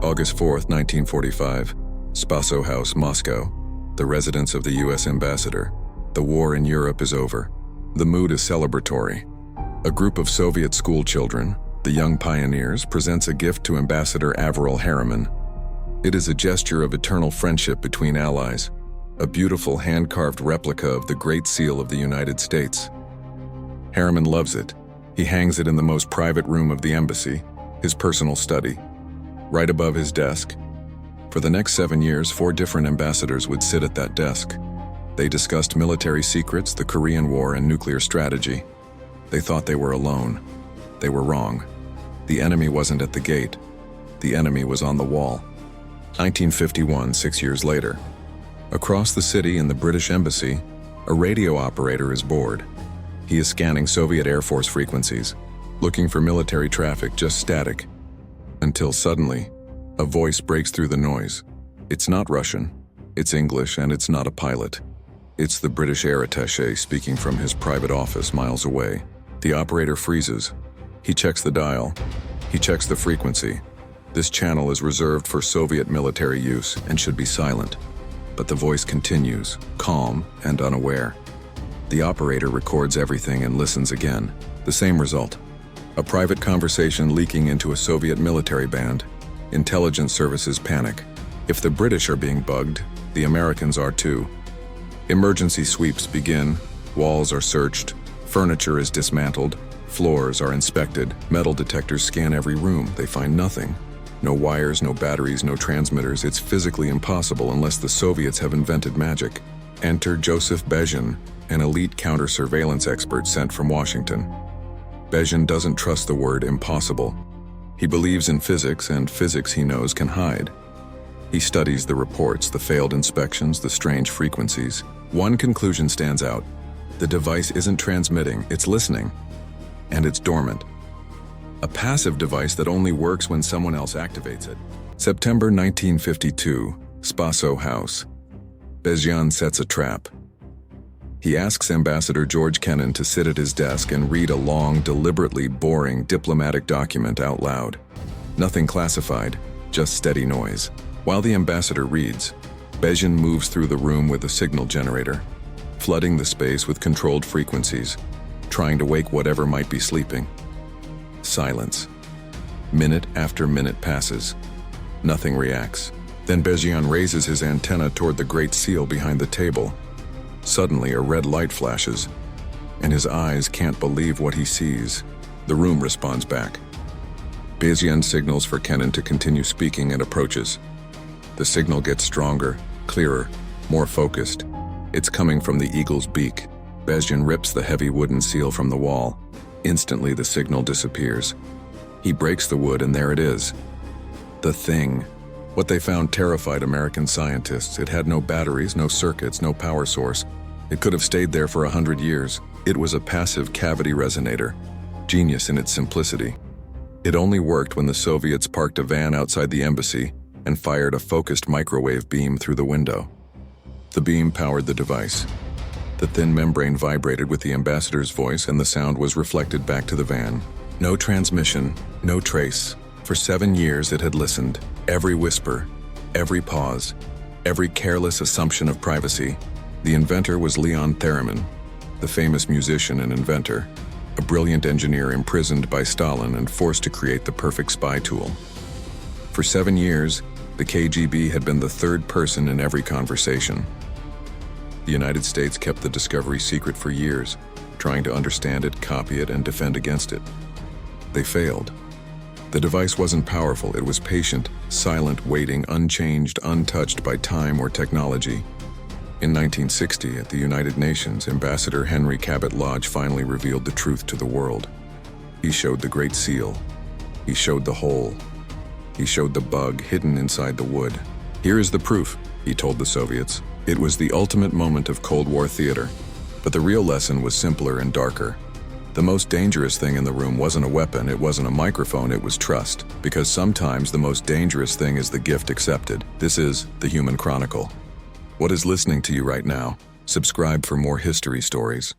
August 4th, 1945, Spaso House, Moscow, the residence of the U.S. ambassador. The war in Europe is over. The mood is celebratory. A group of Soviet schoolchildren, the young pioneers, presents a gift to Ambassador Averil Harriman. It is a gesture of eternal friendship between allies, a beautiful hand-carved replica of the Great Seal of the United States. Harriman loves it. He hangs it in the most private room of the embassy, his personal study, right above his desk. For the next 7 years, 4 different ambassadors would sit at that desk. They discussed military secrets, the Korean War, and nuclear strategy. They thought they were alone. They were wrong. The enemy wasn't at the gate. The enemy was on the wall. 1951, 6 years later. Across the city in the British Embassy, a radio operator is bored. He is scanning Soviet Air Force frequencies, looking for military traffic, just static. Until suddenly, a voice breaks through the noise. It's not Russian, it's English, and it's not a pilot. It's the British air attaché speaking from his private office miles away. The operator freezes. He checks the dial. He checks the frequency. This channel is reserved for Soviet military use and should be silent. But the voice continues, calm and unaware. The operator records everything and listens again. The same result. A private conversation leaking into a Soviet military band. Intelligence services panic. If the British are being bugged, the Americans are too. Emergency sweeps begin. Walls are searched. Furniture is dismantled. Floors are inspected. Metal detectors scan every room. They find nothing. No wires, no batteries, no transmitters. It's physically impossible unless the Soviets have invented magic. Enter Joseph Bezhin, an elite counter-surveillance expert sent from Washington. Bezhin doesn't trust the word impossible. He believes in physics, and physics he knows can hide. He studies the reports, the failed inspections, the strange frequencies. One conclusion stands out. The device isn't transmitting, it's listening. And it's dormant. A passive device that only works when someone else activates it. September 1952, Spaso House. Bezhin sets a trap. He asks Ambassador George Kennan to sit at his desk and read a long, deliberately boring diplomatic document out loud. Nothing classified, just steady noise. While the ambassador reads, Bezhin moves through the room with a signal generator, flooding the space with controlled frequencies, trying to wake whatever might be sleeping. Silence. Minute after minute passes. Nothing reacts. Then Bezhin raises his antenna toward the Great Seal behind the table. Suddenly, a red light flashes, and his eyes can't believe what he sees. The room responds back. Bezhin signals for Kennan to continue speaking and approaches. The signal gets stronger, clearer, more focused. It's coming from the eagle's beak. Bezhin rips the heavy wooden seal from the wall. Instantly, the signal disappears. He breaks the wood, and there it is. The thing. What they found terrified American scientists. It had no batteries, no circuits, no power source. It could have stayed there for 100 years. It was a passive cavity resonator, genius in its simplicity. It only worked when the Soviets parked a van outside the embassy and fired a focused microwave beam through the window. The beam powered the device. The thin membrane vibrated with the ambassador's voice, and the sound was reflected back to the van. No transmission, no trace. For 7 years it had listened. Every whisper, every pause, every careless assumption of privacy. The inventor was Leon Theremin, the famous musician and inventor, a brilliant engineer imprisoned by Stalin and forced to create the perfect spy tool. For 7 years, the KGB had been the third person in every conversation. The United States kept the discovery secret for years, trying to understand it, copy it, and defend against it. They failed. The device wasn't powerful, it was patient, silent, waiting, unchanged, untouched by time or technology. In 1960, at the United Nations, Ambassador Henry Cabot Lodge finally revealed the truth to the world. He showed the Great Seal. He showed the hole. He showed the bug hidden inside the wood. Here is the proof, he told the Soviets. It was the ultimate moment of Cold War theater. But the real lesson was simpler and darker. The most dangerous thing in the room wasn't a weapon, it wasn't a microphone, it was trust. Because sometimes the most dangerous thing is the gift accepted. This is The Human Chronicle. What is listening to you right now? Subscribe for more history stories.